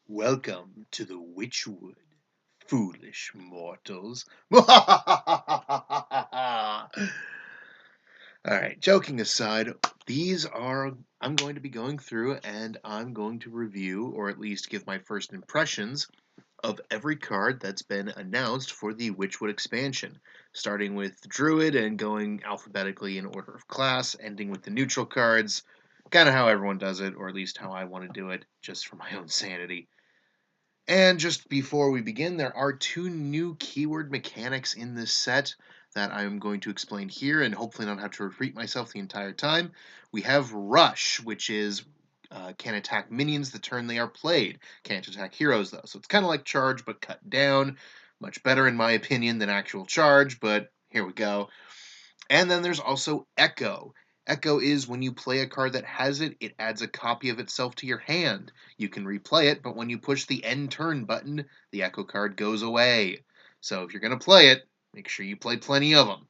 Welcome to the Witchwood, foolish mortals. Alright, joking aside, I'm going to be going through and I'm going to review, or at least give my first impressions, of every card that's been announced for the Witchwood expansion, starting with Druid and going alphabetically in order of class, ending with the neutral cards, kind of how everyone does it, or at least how I want to do it, just for my own sanity. And just before we begin, there are two new keyword mechanics in this set that I'm going to explain here and hopefully not have to repeat myself the entire time. We have Rush, which is can attack minions the turn they are played. Can't attack heroes, though. So it's kind of like Charge, but cut down. Much better, in my opinion, than actual Charge, but here we go. And then there's also Echo. Echo is when you play a card that has it, it adds a copy of itself to your hand. You can replay it, but when you push the end turn button, the Echo card goes away. So if you're going to play it, make sure you play plenty of them.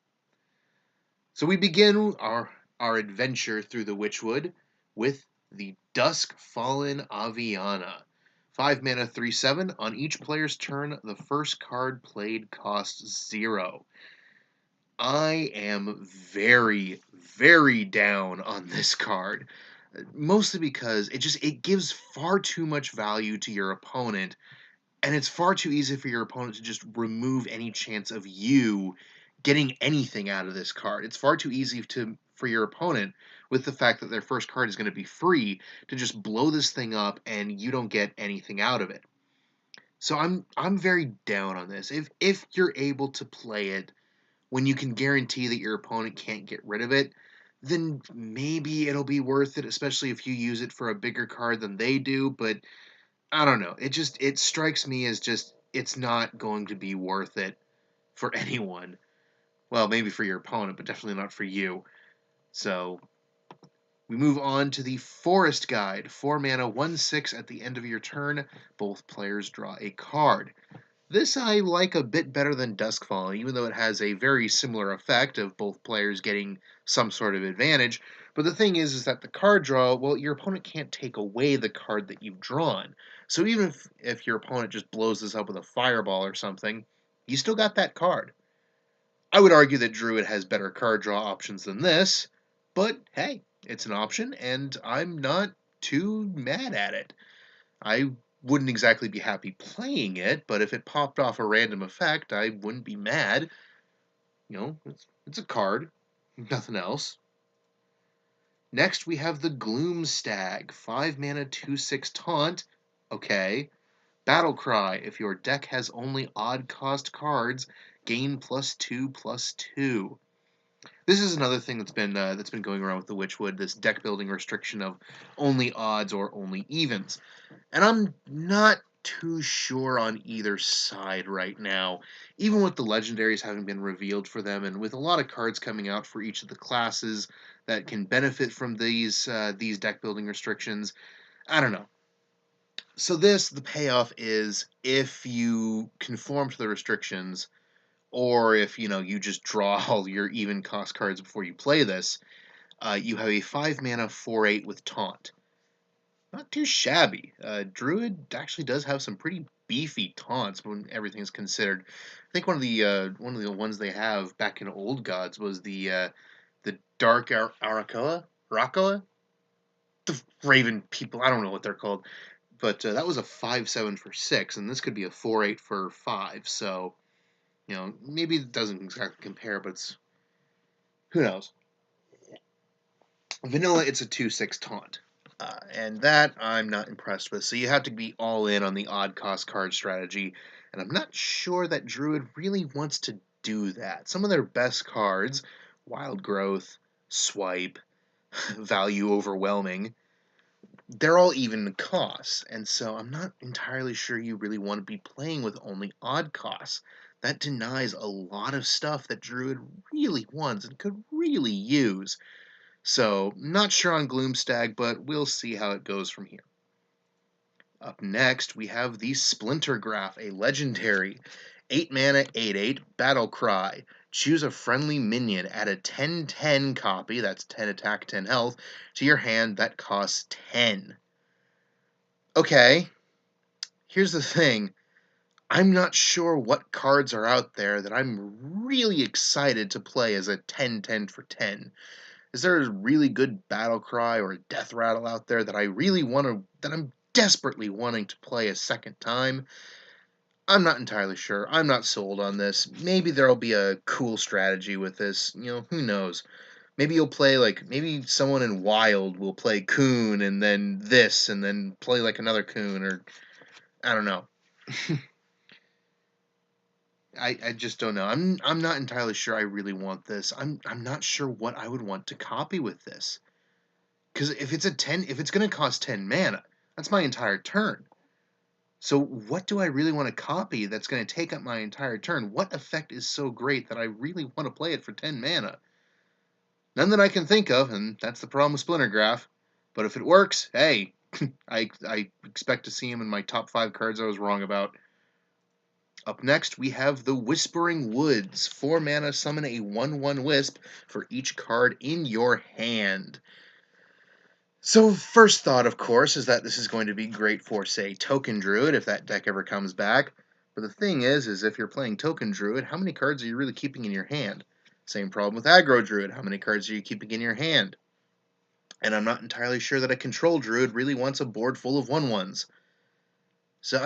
So we begin our adventure through the Witchwood with the Duskfall Aviana. 5 mana, 3/7. On each player's turn, the first card played costs 0. I am very, very down on this card. Mostly because it gives far too much value to your opponent, and it's far too easy for your opponent to just remove any chance of you getting anything out of this card. It's far too easy for your opponent, with the fact that their first card is going to be free, to just blow this thing up and you don't get anything out of it. So I'm very down on this. If you're able to play it when you can guarantee that your opponent can't get rid of it, then maybe it'll be worth it, especially if you use it for a bigger card than they do, but I don't know. It strikes me as just it's not going to be worth it for anyone. Well, maybe for your opponent, but definitely not for you. So, we move on to the Forest Guide. 4 mana, 1/6 at the end of your turn. Both players draw a card. This I like a bit better than Duskfall, even though it has a very similar effect of both players getting some sort of advantage. But the thing is that the card draw, well, your opponent can't take away the card that you've drawn. So even if your opponent just blows this up with a fireball or something, you still got that card. I would argue that Druid has better card draw options than this, but hey, it's an option, and I'm not too mad at it. I wouldn't exactly be happy playing it, but if it popped off a random effect, I wouldn't be mad. You know, it's a card, nothing else. Next, we have the Gloom Stag. 5 mana, 2/6 taunt. Okay. Battle Cry. If your deck has only odd cost cards, gain +2/+2. This is another thing that's been going around with the Witchwood, this deck building restriction of only odds or only evens. And I'm not too sure on either side right now, even with the legendaries having been revealed for them, and with a lot of cards coming out for each of the classes that can benefit from these deck building restrictions. I don't know. So the payoff is if you conform to the restrictions, or if you just draw all your even cost cards before you play this, you have a 5 mana 4/8 with taunt. Not too shabby. Druid actually does have some pretty beefy taunts when everything is considered. I think one of the ones they have back in Old Gods was the Dark Arakoa, the Raven people. I don't know what they're called, but that was a 5/7 for 6, and this could be a 4/8 for 5. So maybe it doesn't exactly compare, but who knows. Vanilla, it's a 2/6 taunt. And that I'm not impressed with. So you have to be all in on the odd cost card strategy, and I'm not sure that Druid really wants to do that. Some of their best cards, Wild Growth, Swipe, Value Overwhelming, they're all even costs, and so I'm not entirely sure you really want to be playing with only odd costs. That denies a lot of stuff that Druid really wants and could really use. So, not sure on Gloom Stag, but we'll see how it goes from here. Up next, we have the Splinter Graph, a legendary 8 mana, 8/8 Battle Cry. Choose a friendly minion, add a 10/10 copy, that's 10 attack, 10 health, to your hand that costs 10. Okay, here's the thing. I'm not sure what cards are out there that I'm really excited to play as a 10-10 for 10. Is there a really good battle cry or a death rattle out there that I really want to, that I'm desperately wanting to play a second time? I'm not entirely sure. I'm not sold on this. Maybe there'll be a cool strategy with this. Who knows? Maybe you'll play maybe someone in Wild will play Coon and then this and then play like another Coon, or I don't know. I just don't know. I'm not entirely sure I really want this. I'm not sure what I would want to copy with this. Because if it's gonna cost 10 mana, that's my entire turn. So what do I really want to copy that's gonna take up my entire turn? What effect is so great that I really want to play it for 10 mana? None that I can think of, and that's the problem with Splinter Graph. But if it works, hey, I expect to see him in my top 5 cards I was wrong about. Up next, we have the Whispering Woods. 4 mana, summon a 1/1 Wisp for each card in your hand. So, first thought, of course, is that this is going to be great for, say, Token Druid, if that deck ever comes back. But the thing is if you're playing Token Druid, how many cards are you really keeping in your hand? Same problem with Aggro Druid. How many cards are you keeping in your hand? And I'm not entirely sure that a Control Druid really wants a board full of 1/1s. So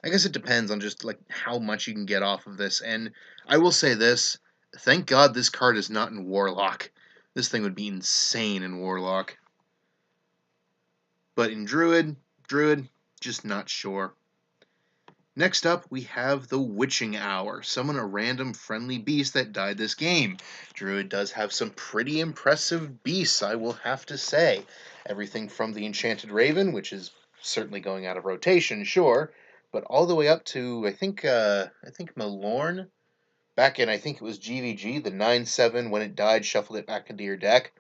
I guess it depends on just like how much you can get off of this. And I will say this, thank God this card is not in Warlock. This thing would be insane in Warlock. But in Druid, just not sure. Next up, we have the Witching Hour. Summon a random friendly beast that died this game. Druid does have some pretty impressive beasts, I will have to say. Everything from the Enchanted Raven, which is certainly going out of rotation, sure, but all the way up to I think Malorn. Back in I think it was GVG, the 9/7 when it died, shuffled it back into your deck.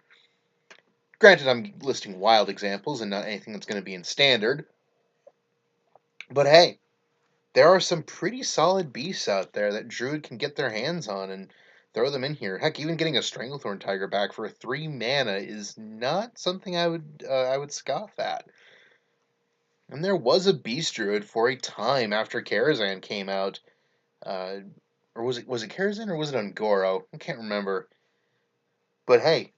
Granted, I'm listing wild examples and not anything that's going to be in standard. But hey, there are some pretty solid beasts out there that Druid can get their hands on and throw them in here. Heck, even getting a Stranglethorn Tiger back for 3 mana is not something I would scoff at. And there was a Beast Druid for a time after Karazhan came out. Or was it Karazhan or was it Ungoro? I can't remember. But hey,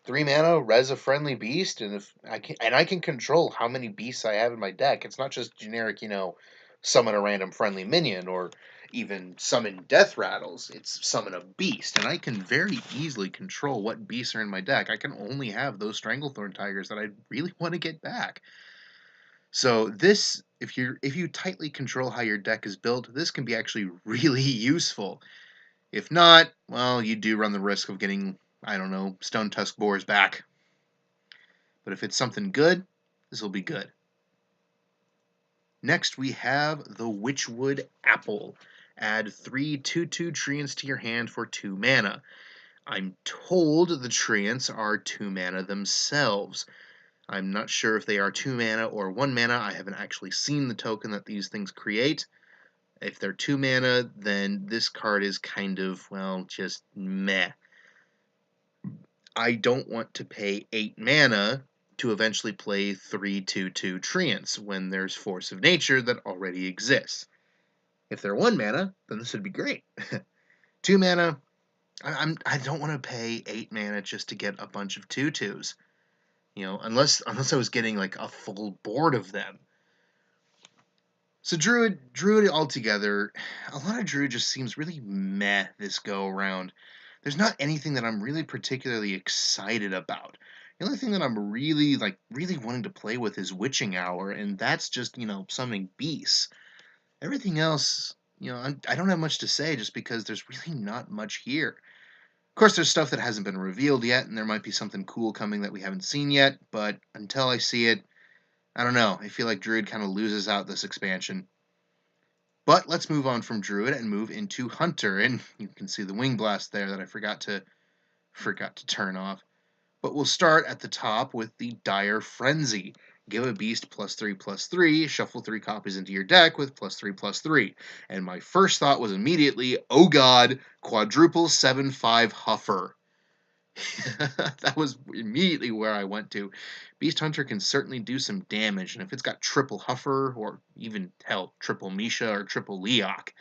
3 mana, res a friendly beast, and I can control how many beasts I have in my deck. It's not just generic, summon a random friendly minion or even summon death rattles. It's summon a beast, and I can very easily control what beasts are in my deck. I can only have those Stranglethorn Tigers that I really want to get back. So this, if you tightly control how your deck is built, this can be actually really useful. If not, well, you do run the risk of getting, I don't know, Stone Tusk Boars back. But if it's something good, this will be good. Next, we have the Witchwood Apple. Add 3 2/2 treants to your hand for 2 mana. I'm told the treants are 2 mana themselves. I'm not sure if they are 2 mana or 1 mana. I haven't actually seen the token that these things create. If they're 2 mana, then this card is kind of, well, just meh. I don't want to pay 8 mana to eventually play 3 2/2 treants when there's Force of Nature that already exists. If they're 1 mana, then this would be great. 2 mana, I don't want to pay 8 mana just to get a bunch of 2/2s. Unless I was getting like a full board of them. So Druid altogether, a lot of Druid just seems really meh this go around. There's not anything that I'm really particularly excited about. The only thing that I'm really wanting to play with is Witching Hour, and that's just, summoning beasts. Everything else, I don't have much to say just because there's really not much here. Of course, there's stuff that hasn't been revealed yet, and there might be something cool coming that we haven't seen yet, but until I see it, I don't know. I feel like Druid kind of loses out this expansion. But let's move on from Druid and move into Hunter, and you can see the Wing Blast there that I forgot to turn off. But we'll start at the top with the Dire Frenzy. Give a beast +3/+3, shuffle 3 copies into your deck with +3/+3. And my first thought was immediately, oh god, quadruple 7/5 Huffer. That was immediately where I went to. Beast Hunter can certainly do some damage, and if it's got triple Huffer, or even, hell, triple Misha or triple Leok,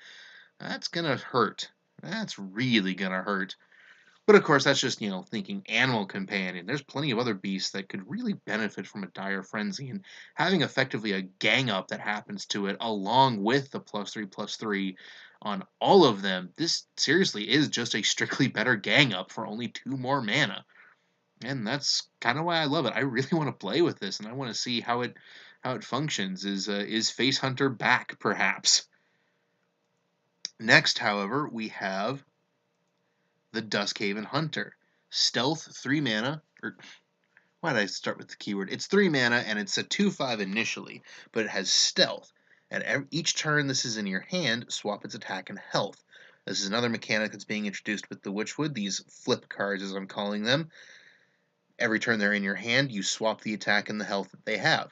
that's gonna hurt. That's really gonna hurt. But of course, that's just, thinking animal companion. There's plenty of other beasts that could really benefit from a dire frenzy, and having effectively a gang up that happens to it along with the +3/+3 on all of them, this seriously is just a strictly better gang up for only 2 more mana. And that's kind of why I love it. I really want to play with this, and I want to see how it functions. Is Face Hunter back, perhaps? Next, however, we have the Duskhaven Hunter. Stealth, 3 mana, or why did I start with the keyword? It's 3 mana, and it's a 2/5 initially, but it has Stealth. And each turn this is in your hand, swap its attack and health. This is another mechanic that's being introduced with the Witchwood, these flip cards as I'm calling them. Every turn they're in your hand, you swap the attack and the health that they have.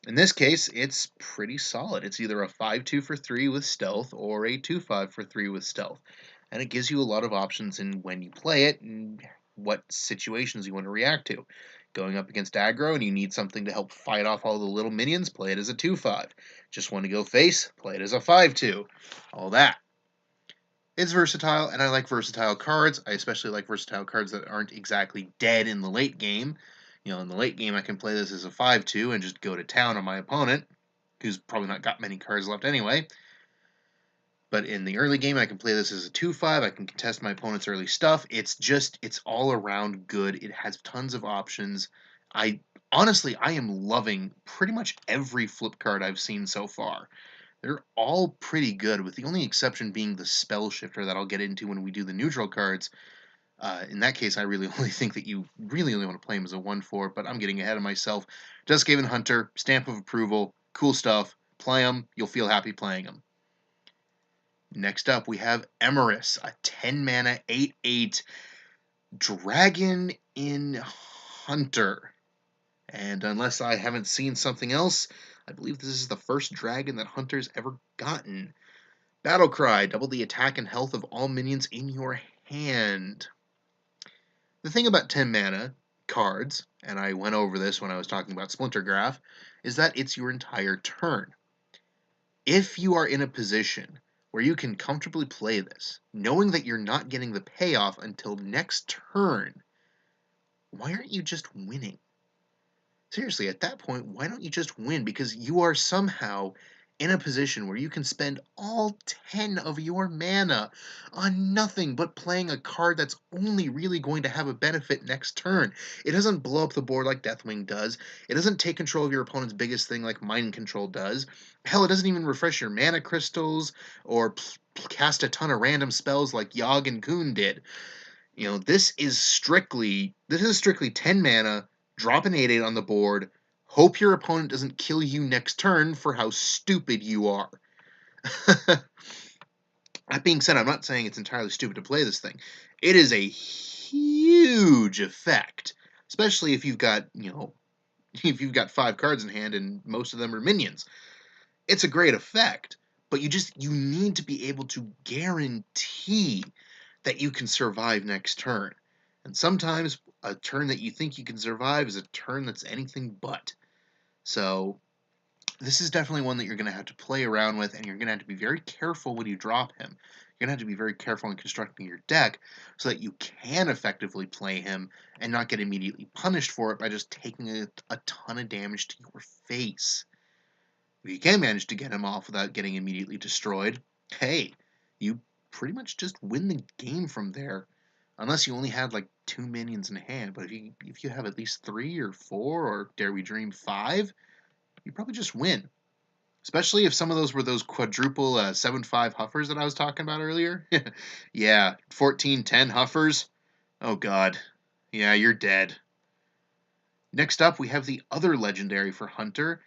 In this case, it's pretty solid. It's either a 5/2 for 3 with Stealth or a 2/5 for 3 with Stealth. And it gives you a lot of options in when you play it and what situations you want to react to. Going up against aggro and you need something to help fight off all the little minions, play it as a 2/5. Just want to go face, play it as a 5/2. All that. It's versatile, and I like versatile cards. I especially like versatile cards that aren't exactly dead in the late game. In the late game, I can play this as a 5/2 and just go to town on my opponent, who's probably not got many cards left anyway. But in the early game, I can play this as a 2/5. I can contest my opponent's early stuff. It's all around good. It has tons of options. Honestly, I am loving pretty much every flip card I've seen so far. They're all pretty good, with the only exception being the Spell Shifter that I'll get into when we do the neutral cards. In that case, I really only think that you really only want to play him as a 1/4, but I'm getting ahead of myself. Duskhaven Hunter, stamp of approval, cool stuff. Play him, you'll feel happy playing him. Next up, we have Emirates, a 10 mana 8/8 Dragon in Hunter. And unless I haven't seen something else, I believe this is the first dragon that Hunter's ever gotten. Battle Cry, double the attack and health of all minions in your hand. The thing about 10 mana cards, and I went over this when I was talking about Splinter Graph, is that it's your entire turn. If you are in a position where you can comfortably play this, knowing that you're not getting the payoff until next turn, why aren't you just winning? Seriously, at that point, why don't you just win? Because you are somehow in a position where you can spend all 10 of your mana on nothing but playing a card that's only really going to have a benefit next turn. It doesn't blow up the board like Deathwing does. It doesn't take control of your opponent's biggest thing like Mind Control does. Hell, it doesn't even refresh your mana crystals or cast a ton of random spells like Yogg and Goon did. This is strictly 10 mana, drop an 8/8 on the board, hope your opponent doesn't kill you next turn for how stupid you are. That being said, I'm not saying it's entirely stupid to play this thing. It is a huge effect, especially if you've got, if you've got 5 cards in hand and most of them are minions. It's a great effect, but you need to be able to guarantee that you can survive next turn. And sometimes a turn that you think you can survive is a turn that's anything but. So this is definitely one that you're going to have to play around with, and you're going to have to be very careful when you drop him. You're going to have to be very careful in constructing your deck so that you can effectively play him and not get immediately punished for it by just taking a ton of damage to your face. If you can manage to get him off without getting immediately destroyed, hey, you pretty much just win the game from there. Unless you only had like 2 minions in hand, but if you have at least 3 or 4 or dare we dream 5, you probably just win. Especially if some of those were those quadruple 7/5 Huffers that I was talking about earlier. Yeah, 14/10 Huffers. Oh god. Yeah, you're dead. Next up, we have the other legendary for Hunter,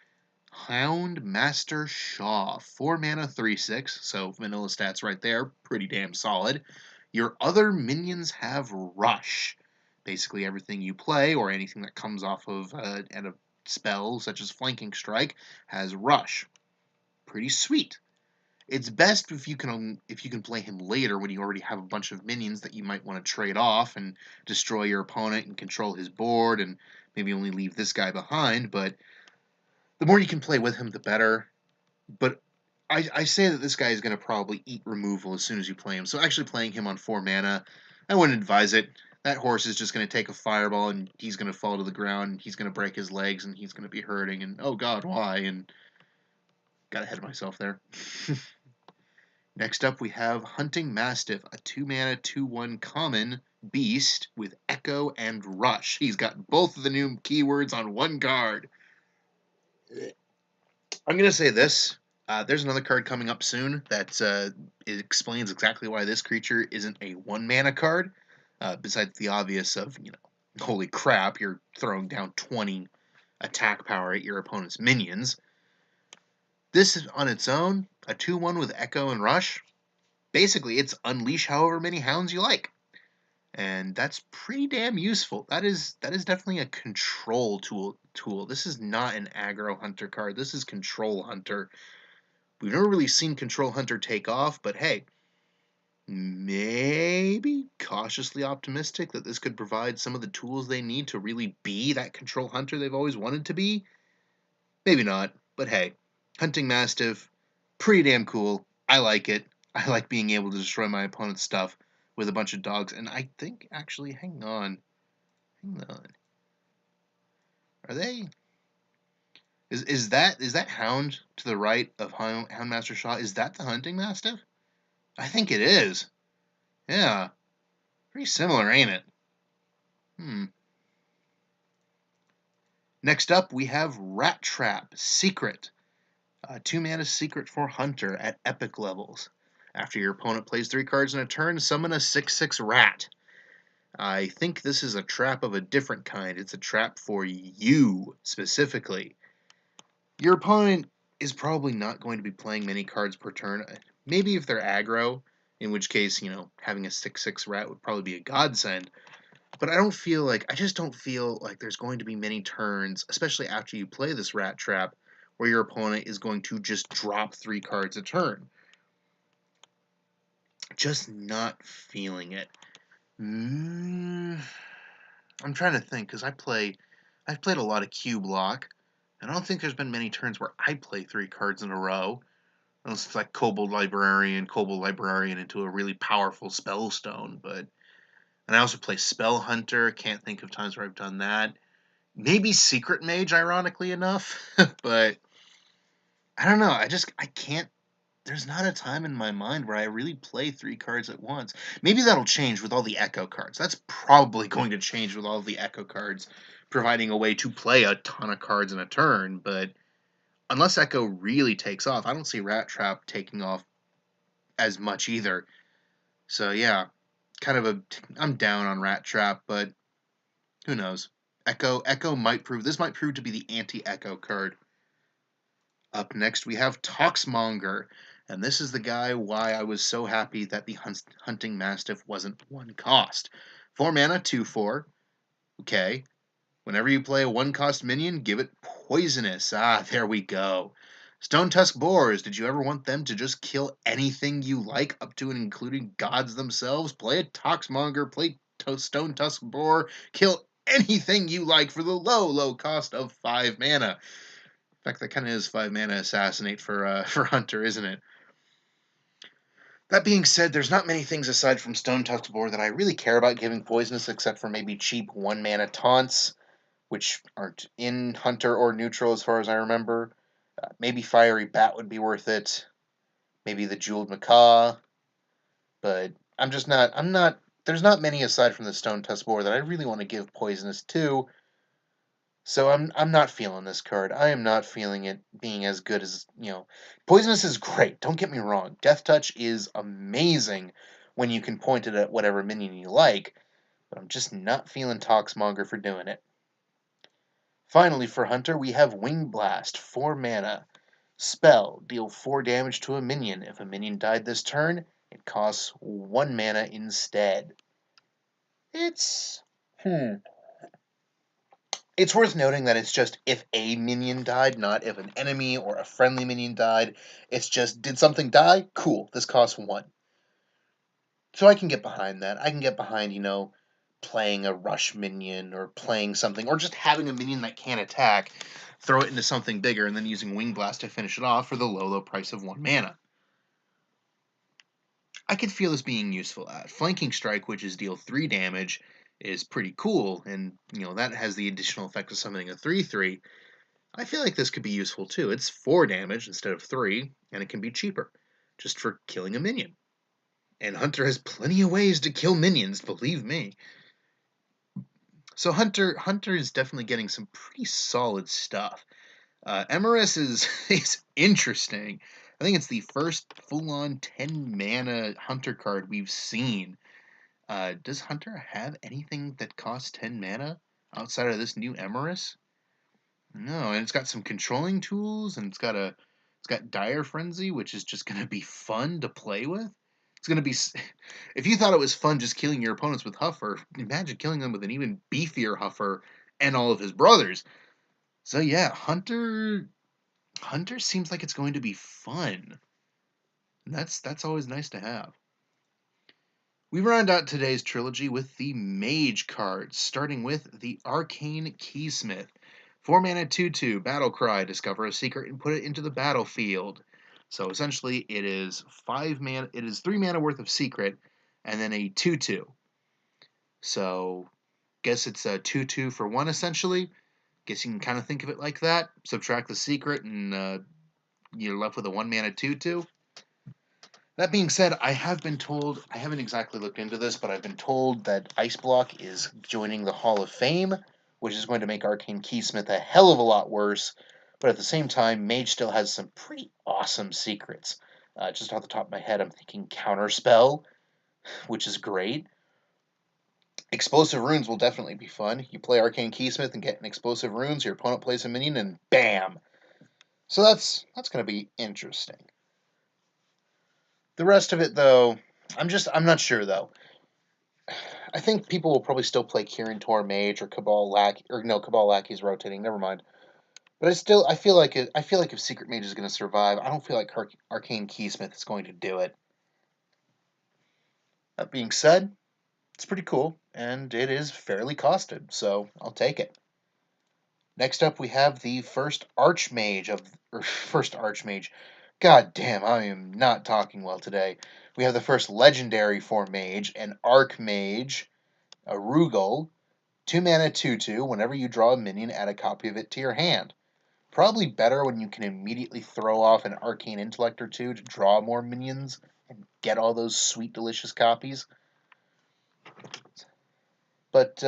Houndmaster Shaw. 4 mana, 3/6, so vanilla stats right there, pretty damn solid. Your other minions have Rush. Basically everything you play, or anything that comes off of a spell, such as Flanking Strike, has Rush. Pretty sweet. It's best if you can play him later when you already have a bunch of minions that you might want to trade off and destroy your opponent and control his board and maybe only leave this guy behind. But the more you can play with him, the better. But I say that this guy is going to probably eat removal as soon as you play him. So actually playing him on 4 mana, I wouldn't advise it. That horse is just going to take a fireball and he's going to fall to the ground and he's going to break his legs and he's going to be hurting and oh god, why? And got ahead of myself there. Next up we have Hunting Mastiff, a 2 mana 2/1 common beast with Echo and Rush. He's got both of the new keywords on one card. I'm going to say this. There's another card coming up soon that it explains exactly why this creature isn't a 1 mana card. Besides the obvious of, holy crap, you're throwing down 20 attack power at your opponent's minions. This is on its own, a 2/1 with Echo and Rush. Basically, it's unleash however many hounds you like. And that's pretty damn useful. That is definitely a control tool. This is not an aggro hunter card. This is control hunter. We've never really seen control hunter take off, but hey, maybe cautiously optimistic that this could provide some of the tools they need to really be that control hunter they've always wanted to be. Maybe not, but hey, Hunting Mastiff, pretty damn cool. I like it. I like being able to destroy my opponent's stuff with a bunch of dogs, and I think, actually, hang on. Are they... Is that Hound to the right of Houndmaster Shaw? Is that the Hunting Mastiff? I think it is. Yeah. Pretty similar, ain't it? Next up, we have Rat Trap Secret. 2 mana secret for Hunter at epic levels. After your opponent plays 3 cards in a turn, summon a 6/6 rat. I think this is a trap of a different kind. It's a trap for you, specifically. Your opponent is probably not going to be playing many cards per turn. Maybe if they're aggro, in which case, having a 6/6 rat would probably be a godsend. But I just don't feel like there's going to be many turns, especially after you play this rat trap, where your opponent is going to just drop 3 cards a turn. Just not feeling it. I'm trying to think, because I've played a lot of Q block, and I don't think there's been many turns where I play 3 cards in a row. Unless it's like Kobold Librarian into a really powerful Spellstone, and I also play Spell Hunter. Can't think of times where I've done that. Maybe Secret Mage, ironically enough, but I don't know. I can't. There's not a time in my mind where I really play 3 cards at once. Maybe that'll change with all the Echo cards. That's probably going to change with all the Echo cards, providing a way to play a ton of cards in a turn, but unless Echo really takes off, I don't see Rat Trap taking off as much either. So yeah, I'm down on Rat Trap, but who knows? Echo might prove to be the anti-Echo card. Up next, we have Talksmonger, and this is the guy why I was so happy that the Hunting Mastiff wasn't 1 cost. 4 mana, 2/4. Okay. Whenever you play a 1-cost minion, give it Poisonous. There we go. Stone Tusk Boars, did you ever want them to just kill anything you like, up to and including gods themselves? Play a Talksmonger, play Stone Tusk Boar, kill anything you like for the low cost of 5 mana. In fact, that kind of is 5 mana Assassinate for Hunter, isn't it? That being said, there's not many things aside from Stone Tusk Boar that I really care about giving Poisonous, except for maybe cheap 1 mana taunts, which aren't in Hunter or Neutral as far as I remember. Maybe Fiery Bat would be worth it. Maybe the Jeweled Macaw. But there's not many aside from the Stone Tusk Boar that I really want to give Poisonous to. So I'm not feeling this card. I am not feeling it being as good as, Poisonous is great, don't get me wrong. Death Touch is amazing when you can point it at whatever minion you like, but I'm just not feeling Talksmonger for doing it. Finally, for Hunter, we have Wing Blast, 4 mana. Spell, deal 4 damage to a minion. If a minion died this turn, it costs 1 mana instead. It's... It's worth noting that it's just if a minion died, not if an enemy or a friendly minion died. It's just, did something die? Cool, this costs 1. So I can get behind that. I can get behind, playing a rush minion or playing something, or just having a minion that can't attack, throw it into something bigger, and then using Wing Blast to finish it off for the low price of 1 mana. I could feel this being useful at. Flanking Strike, which is deal 3 damage, is pretty cool, and that has the additional effect of summoning a 3/3. I feel like this could be useful too. It's 4 damage instead of 3, and it can be cheaper, just for killing a minion. And Hunter has plenty of ways to kill minions, believe me. So Hunter is definitely getting some pretty solid stuff. Emirates is interesting. I think it's the first full-on 10 mana Hunter card we've seen. Does Hunter have anything that costs 10 mana outside of this new Emirates? No, and it's got some controlling tools, and it's got Dire Frenzy, which is just gonna be fun to play with. It's gonna be, if you thought it was fun just killing your opponents with Huffer, imagine killing them with an even beefier Huffer and all of his brothers. So yeah, Hunter seems like it's going to be fun. And that's always nice to have. We round out today's trilogy with the Mage cards, starting with the Arcane Keysmith. 4 mana 2/2, Battle Cry, discover a secret and put it into the battlefield. So essentially it is 5 mana, it is 3 mana worth of secret, and then a 2/2. So guess it's a 2/2 for 1 essentially. Guess you can kind of think of it like that. Subtract the secret and you're left with a 1 mana 2/2. That being said, I have been told, I haven't exactly looked into this, but I've been told that Ice Block is joining the Hall of Fame, which is going to make Arcane Keysmith a hell of a lot worse. But at the same time, Mage still has some pretty awesome secrets. Just off the top of my head, I'm thinking Counterspell, which is great. Explosive Runes will definitely be fun. You play Arcane Keysmith and get an Explosive Runes, your opponent plays a minion, and bam! So that's going to be interesting. The rest of it, though, I'm not sure, though. I think people will probably still play Kirin Tor Mage or Cabal Lackey, or no, Cabal Lackey's rotating. Never mind. But I feel like if Secret Mage is going to survive, I don't feel like Arcane Keysmith is going to do it. That being said, it's pretty cool, and it is fairly costed, so I'll take it. Next up, we have the first Archmage. God damn, I am not talking well today. We have the first legendary for Mage, an Archmage, a Rugal, 2 mana 2/2. Whenever you draw a minion, add a copy of it to your hand. Probably better when you can immediately throw off an Arcane Intellect or 2 to draw more minions and get all those sweet, delicious copies. But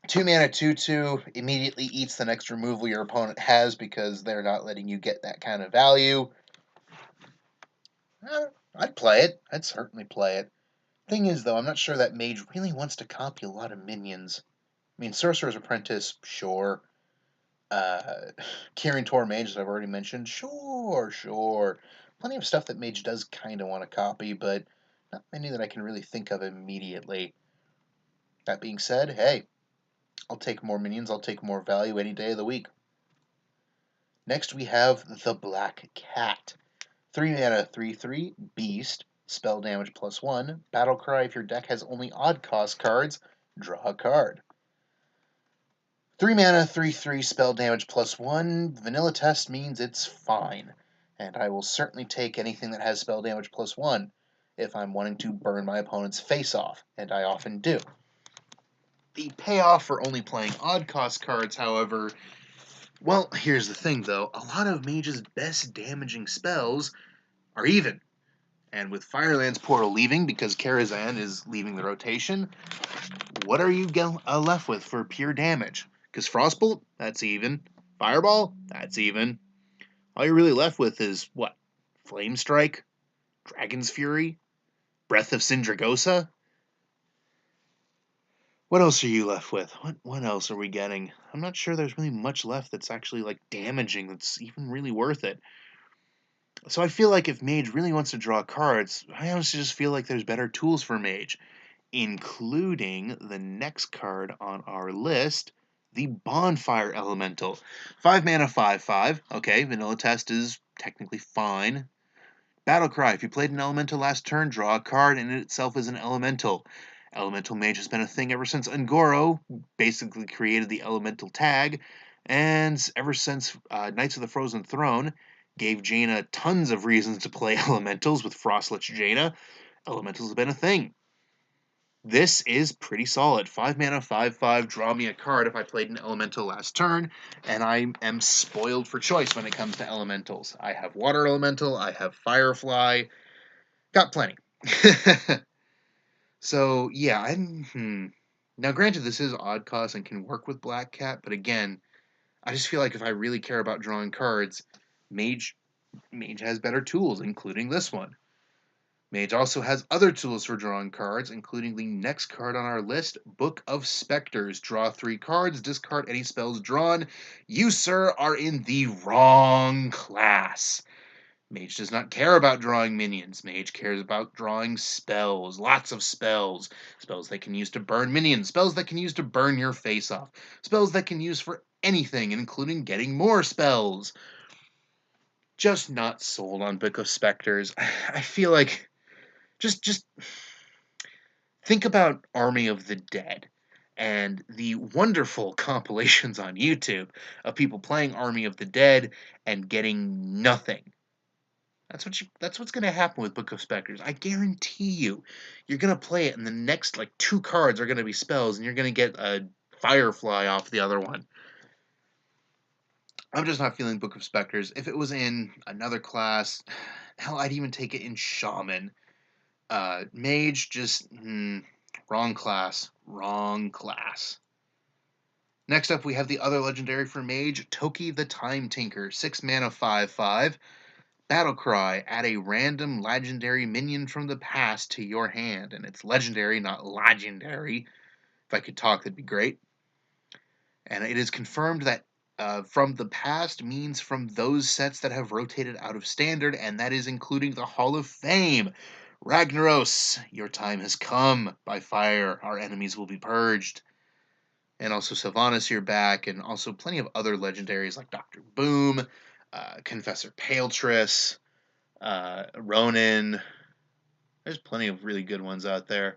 2 mana 2/2 immediately eats the next removal your opponent has because they're not letting you get that kind of value. I'd play it. I'd certainly play it. Thing is, though, I'm not sure that Mage really wants to copy a lot of minions. I mean, Sorcerer's Apprentice, sure. Kirin Tor Mage, as I've already mentioned, sure. Plenty of stuff that Mage does kind of want to copy, but not many that I can really think of immediately. That being said, hey, I'll take more minions, I'll take more value any day of the week. Next, we have the Black Cat. 3 mana 3/3, Beast, spell damage +1, Battle Cry if your deck has only odd cost cards, draw a card. 3 mana 3/3, spell damage +1, vanilla test means it's fine, and I will certainly take anything that has spell damage +1 if I'm wanting to burn my opponent's face off, and I often do. The payoff for only playing odd cost cards, however, well, here's the thing though, a lot of Mage's best damaging spells are even. And with Fireland's Portal leaving because Karazhan is leaving the rotation, what are you left with for pure damage? Because Frostbolt, that's even. Fireball, that's even. All you're really left with is, what? Flame Strike? Dragon's Fury? Breath of Syndragosa? What else are you left with? What else are we getting? I'm not sure there's really much left that's actually, like, damaging, that's even really worth it. So I feel like if Mage really wants to draw cards, I honestly just feel like there's better tools for Mage. including the next card on our list, the Bonfire Elemental. 5 mana, 5/5. Okay, vanilla test is technically fine. Battlecry. If you played an elemental last turn, draw a card, and it itself is an elemental. Elemental Mage has been a thing ever since Ungoro basically created the elemental tag, and ever since Knights of the Frozen Throne gave Jaina tons of reasons to play elementals with Frostlich Jaina. Elementals have been a thing. This is pretty solid. 5 mana, 5/5, draw me a card if I played an elemental last turn, and I am spoiled for choice when it comes to elementals. I have Water Elemental, I have Firefly, got plenty. So, yeah, Now, granted, this is odd cost and can work with Black Cat, but again, I just feel like if I really care about drawing cards, Mage has better tools, including this one. Mage also has other tools for drawing cards, including the next card on our list, Book of Spectres. Draw 3 cards, discard any spells drawn. You, sir, are in the wrong class. Mage does not care about drawing minions. Mage cares about drawing spells. Lots of spells. Spells they can use to burn minions. Spells that can use to burn your face off. Spells that can use for anything, including getting more spells. Just not sold on Book of Spectres. I feel like... Just think about Army of the Dead and the wonderful compilations on YouTube of people playing Army of the Dead and getting nothing. That's what's going to happen with Book of Spectres. I guarantee you. You're going to play it and the next 2 cards are going to be spells and you're going to get a Firefly off the other one. I'm just not feeling Book of Spectres. If it was in another class, hell, I'd even take it in Shaman. Mage, just, wrong class. Wrong class. Next up, we have the other legendary for Mage, Toki the Time Tinker. 6 mana, 5/5. Battlecry, add a random legendary minion from the past to your hand. And it's legendary, not legendary. If I could talk, that'd be great. And it is confirmed that from the past means from those sets that have rotated out of Standard, and that is including the Hall of Fame. Ragnaros, your time has come. By fire, our enemies will be purged. And also Sylvanas here back, and also plenty of other legendaries like Dr. Boom, Confessor Paletriss, Ronin. There's plenty of really good ones out there.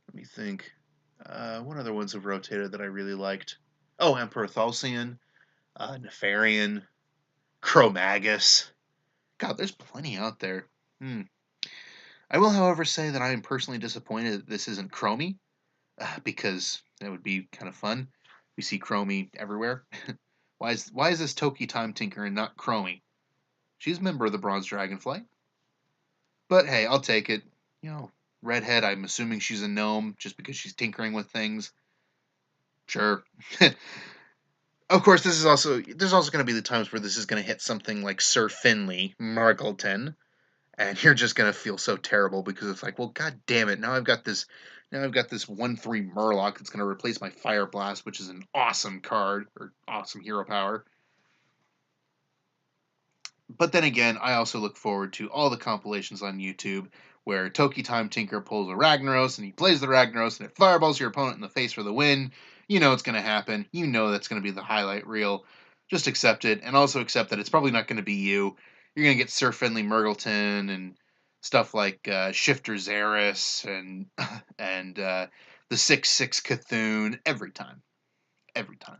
Let me think. What other ones have rotated that I really liked? Oh, Emperor Thalcian, Nefarian, Chromagus. God, there's plenty out there. I will, however, say that I am personally disappointed that this isn't Chromie, because that would be kind of fun. We see Chromie everywhere. Why is this Toki Time Tinker and not Chromie? She's a member of the Bronze Dragonflight. But hey, I'll take it. Redhead, I'm assuming she's a gnome just because she's tinkering with things. Sure. Of course, there's also going to be the times where this is going to hit something like Sir Finley, Margleton, and you're just going to feel so terrible because it's like, well, god damn it, now I've got this 1/3 Murloc that's going to replace my Fire Blast, which is an awesome card, or awesome hero power. But then again, I also look forward to all the compilations on YouTube where Toki Time Tinker pulls a Ragnaros and he plays the Ragnaros and it fireballs your opponent in the face for the win. You know it's going to happen. You know that's going to be the highlight reel. Just accept it, and also accept that it's probably not going to be you. You're going to get Sir Finley Murgleton and stuff like Shifter Xeris and the 6/6 Cthulhu every time. Every time.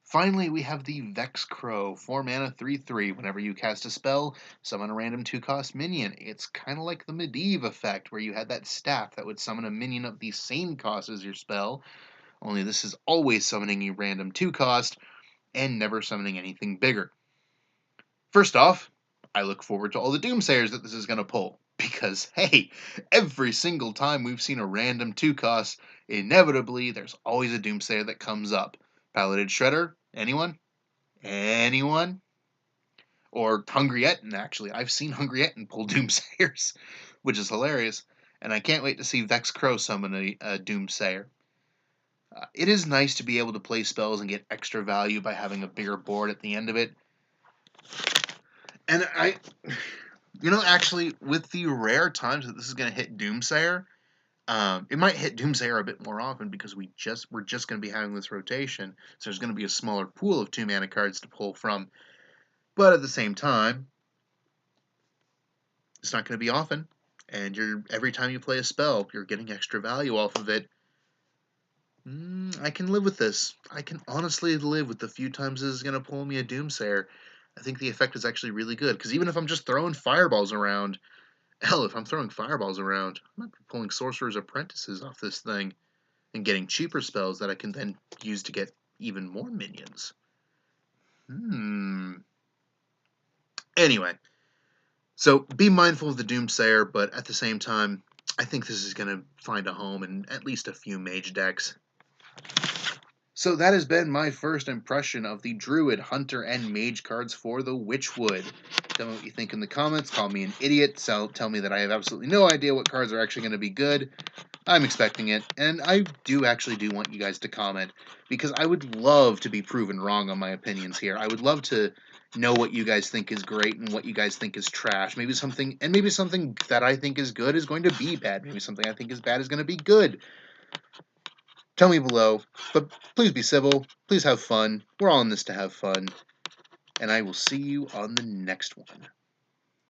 Finally, we have the VEX Crow, 4 mana, 3/3. Whenever you cast a spell, summon a random 2-cost minion. It's kind of like the Medivh effect, where you had that staff that would summon a minion of the same cost as your spell, only this is always summoning a random 2-cost, and never summoning anything bigger. First off, I look forward to all the Doomsayers that this is going to pull, because, hey, every single time we've seen a random 2-cost, inevitably there's always a Doomsayer that comes up. Paladin Shredder? Anyone? Anyone? Or Hungry Etten, actually. I've seen Hungry Etten pull Doomsayers, which is hilarious. And I can't wait to see Vex Crow summon a Doomsayer. It is nice to be able to play spells and get extra value by having a bigger board at the end of it. And actually, with the rare times that this is going to hit Doomsayer, It might hit Doomsayer a bit more often because we're just going to be having this rotation, so there's going to be a smaller pool of 2-mana cards to pull from. But at the same time, it's not going to be often, and every time you play a spell, you're getting extra value off of it. I can live with this. I can honestly live with the few times this is going to pull me a Doomsayer. I think the effect is actually really good, because even if I'm just throwing fireballs around, hell, if I'm throwing fireballs around, I might be pulling Sorcerer's Apprentices off this thing and getting cheaper spells that I can then use to get even more minions. Anyway, so be mindful of the Doomsayer, but at the same time, I think this is going to find a home in at least a few Mage decks. So that has been my first impression of the Druid, Hunter, and Mage cards for the Witchwood. Tell me what you think in the comments. Call me an idiot. Tell me that I have absolutely no idea what cards are actually going to be good. I'm expecting it, and I do want you guys to comment, because I would love to be proven wrong on my opinions here. I would love to know what you guys think is great and what you guys think is trash. Maybe something that I think is good is going to be bad. Maybe something I think is bad is going to be good. Tell me below, but please be civil, please have fun. We're all in this to have fun, and I will see you on the next one.